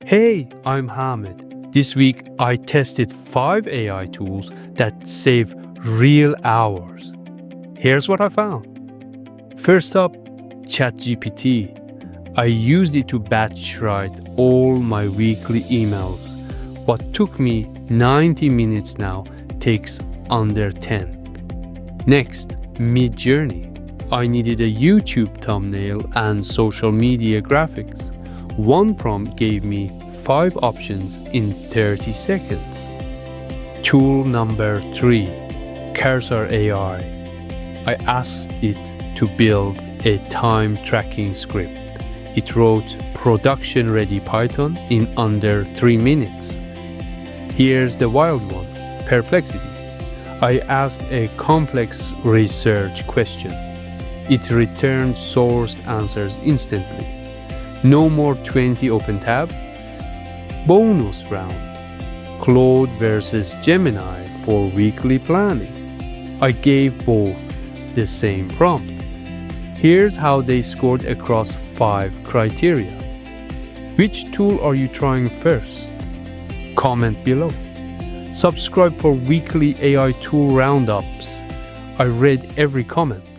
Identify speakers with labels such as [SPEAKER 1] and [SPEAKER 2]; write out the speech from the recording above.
[SPEAKER 1] Hey, I'm Hamid. This week I tested 5 AI tools that save real hours. Here's what I found. First up, ChatGPT. I used it to batch write all my weekly emails. What took me 90 minutes now takes under 10. Next, Midjourney. I needed a YouTube thumbnail and social media graphics. One prompt gave me 5 options in 30 seconds. Tool number 3, Cursor AI. I asked it to build a time tracking script. It wrote production-ready Python in under 3 minutes. Here's the wild one, Perplexity. I asked a complex research question. It returned sourced answers instantly. No more 20 open tab. Bonus round. Claude versus Gemini for weekly planning. I gave both the same prompt. Here's how they scored across 5 criteria. Which tool are you trying first? Comment below. Subscribe for weekly AI tool roundups. I read every comment.